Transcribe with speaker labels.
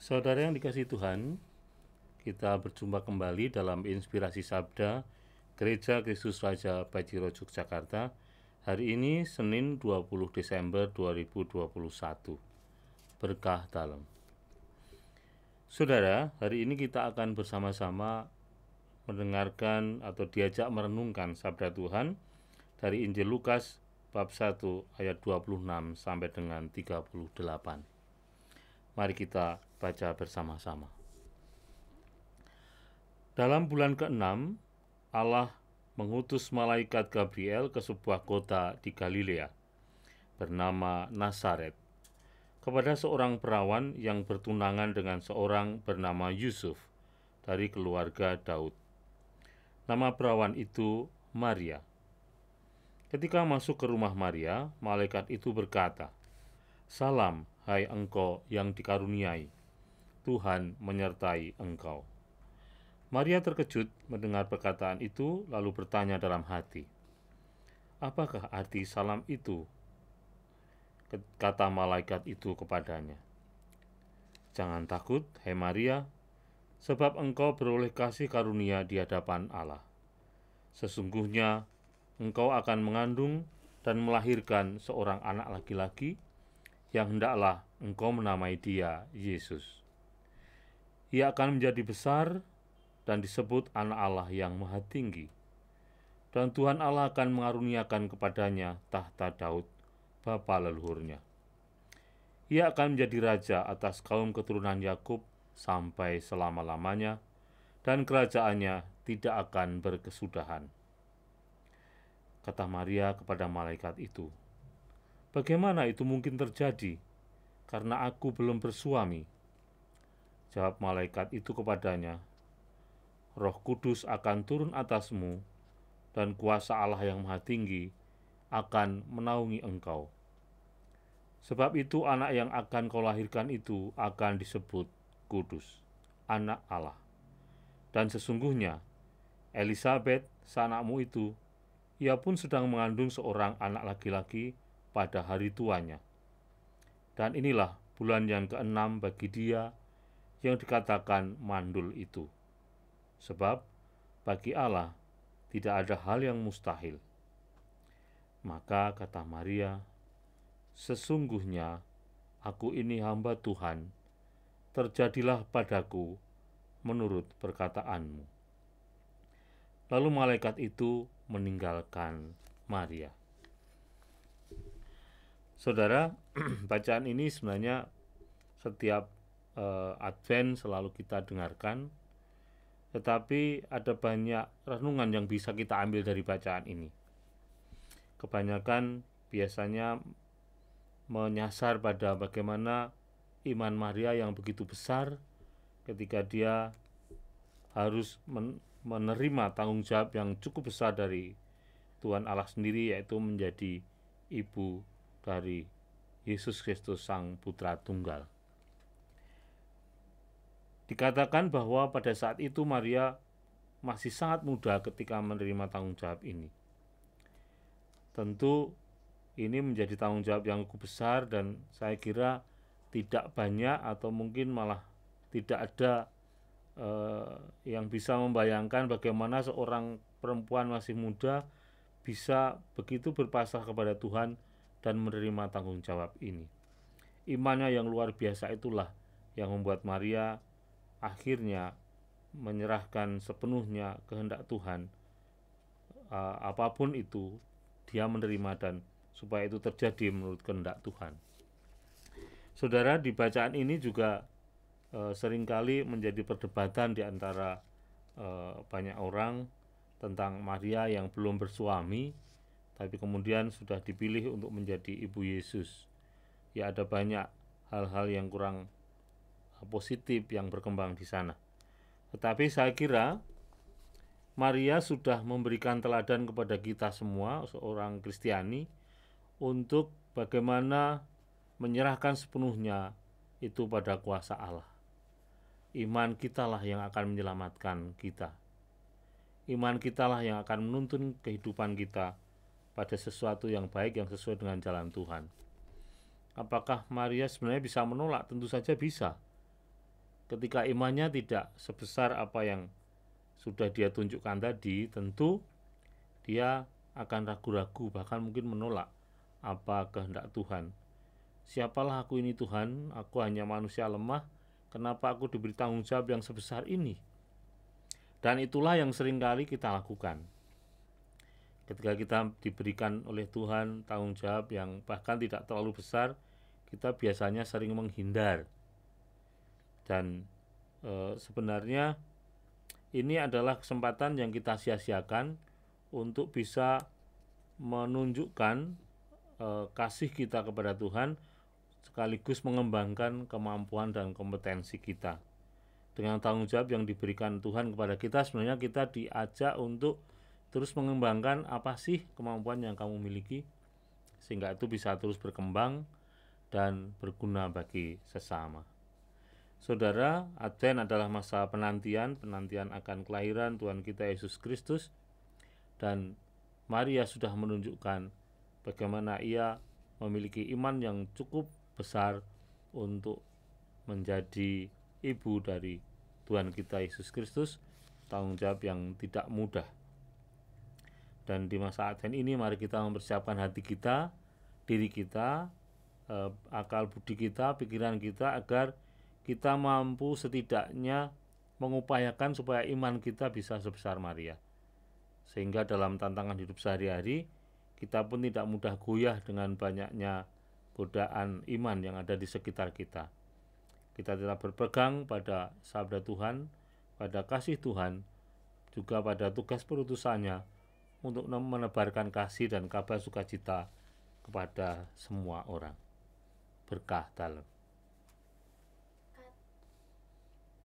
Speaker 1: Saudara yang dikasihi Tuhan, kita berjumpa kembali dalam Inspirasi Sabda Gereja Kristus Raja Pajiro Yogyakarta. Hari ini Senin 20 Desember 2021. Berkah dalam. Saudara, hari ini kita akan bersama-sama mendengarkan atau diajak merenungkan Sabda Tuhan dari Injil Lukas bab 1 ayat 26 sampai dengan 38. Mari kita baca bersama-sama. Dalam bulan ke-6, Allah mengutus malaikat Gabriel ke sebuah kota di Galilea bernama Nazaret kepada seorang perawan yang bertunangan dengan seorang bernama Yusuf dari keluarga Daud. Nama perawan itu Maria. Ketika masuk ke rumah Maria, malaikat itu berkata, "Salam, hai engkau yang dikaruniai, Tuhan menyertai engkau." Maria terkejut mendengar perkataan itu, lalu bertanya dalam hati, "Apakah arti salam itu?" Kata malaikat itu kepadanya, "Jangan takut, hai Maria, sebab engkau beroleh kasih karunia di hadapan Allah. Sesungguhnya engkau akan mengandung dan melahirkan seorang anak laki-laki, yang hendaklah engkau menamai dia Yesus. Ia akan menjadi besar dan disebut Anak Allah yang Maha Tinggi. Dan Tuhan Allah akan mengaruniakan kepadanya tahta Daud, bapa leluhurnya. Ia akan menjadi raja atas kaum keturunan Yakub sampai selama-lamanya, dan kerajaannya tidak akan berkesudahan." Kata Maria kepada malaikat itu, "Bagaimana itu mungkin terjadi, karena aku belum bersuami?" Jawab malaikat itu kepadanya, "Roh Kudus akan turun atasmu, dan kuasa Allah yang Maha Tinggi akan menaungi engkau. Sebab itu anak yang akan kau lahirkan itu akan disebut Kudus, Anak Allah. Dan sesungguhnya Elisabet, seanakmu itu, ia pun sedang mengandung seorang anak laki-laki pada hari tuanya. Dan inilah bulan yang ke-6 bagi dia yang dikatakan mandul itu. Sebab bagi Allah tidak ada hal yang mustahil." Maka kata Maria, "Sesungguhnya aku ini hamba Tuhan, terjadilah padaku menurut perkataanmu." Lalu malaikat itu meninggalkan Maria. Saudara, bacaan ini sebenarnya setiap Advent selalu kita dengarkan, tetapi ada banyak renungan yang bisa kita ambil dari bacaan ini. Kebanyakan biasanya menyasar pada bagaimana iman Maria yang begitu besar ketika dia harus menerima tanggung jawab yang cukup besar dari Tuhan Allah sendiri, yaitu menjadi ibu dari Yesus Kristus Sang Putra Tunggal. Dikatakan bahwa pada saat itu Maria masih sangat muda ketika menerima tanggung jawab ini. Tentu ini menjadi tanggung jawab yang cukup besar, dan saya kira tidak banyak atau mungkin malah tidak ada yang bisa membayangkan bagaimana seorang perempuan masih muda bisa begitu berpasrah kepada Tuhan dan menerima tanggung jawab ini. Imannya yang luar biasa itulah yang membuat Maria akhirnya menyerahkan sepenuhnya kehendak Tuhan. Apapun itu dia menerima, dan supaya itu terjadi menurut kehendak Tuhan. Saudara, di bacaan ini juga seringkali menjadi perdebatan di antara banyak orang tentang Maria yang belum bersuami, tapi kemudian sudah dipilih untuk menjadi ibu Yesus. Ya, ada banyak hal-hal yang kurang positif yang berkembang di sana. Tetapi saya kira Maria sudah memberikan teladan kepada kita semua, seorang Kristiani, untuk bagaimana menyerahkan sepenuhnya itu pada kuasa Allah. Iman kitalah yang akan menyelamatkan kita. Iman kitalah yang akan menuntun kehidupan kita pada sesuatu yang baik, yang sesuai dengan jalan Tuhan. Apakah Maria sebenarnya bisa menolak? Tentu saja bisa. ketika imannya tidak sebesar apa yang sudah dia tunjukkan tadi, tentu dia akan ragu-ragu, bahkan mungkin menolak apa kehendak Tuhan. Siapalah aku ini Tuhan, aku hanya manusia lemah, kenapa aku diberi tanggung jawab yang sebesar ini? Dan itulah yang seringkali kita lakukan. Ketika kita diberikan oleh Tuhan tanggung jawab yang bahkan tidak terlalu besar, kita biasanya sering menghindar. Dan sebenarnya ini adalah kesempatan yang kita sia-siakan untuk bisa menunjukkan kasih kita kepada Tuhan, sekaligus mengembangkan kemampuan dan kompetensi kita. Dengan tanggung jawab yang diberikan Tuhan kepada kita, sebenarnya kita diajak untuk terus mengembangkan apa sih kemampuan yang kamu miliki, sehingga itu bisa terus berkembang dan berguna bagi sesama. Saudara, Advent adalah masa penantian akan kelahiran Tuhan kita Yesus Kristus, dan Maria sudah menunjukkan bagaimana ia memiliki iman yang cukup besar untuk menjadi ibu dari Tuhan kita Yesus Kristus, tanggung jawab yang tidak mudah. Dan di masa Advent ini mari kita mempersiapkan hati kita, diri kita, akal budi kita, pikiran kita, agar kita mampu setidaknya mengupayakan supaya iman kita bisa sebesar Maria, sehingga dalam tantangan hidup sehari-hari kita pun tidak mudah goyah dengan banyaknya godaan iman yang ada di sekitar kita. Kita tetap berpegang pada sabda Tuhan, pada kasih Tuhan, juga pada tugas perutusannya untuk menebarkan kasih dan kabar sukacita kepada semua orang. Berkah dalam.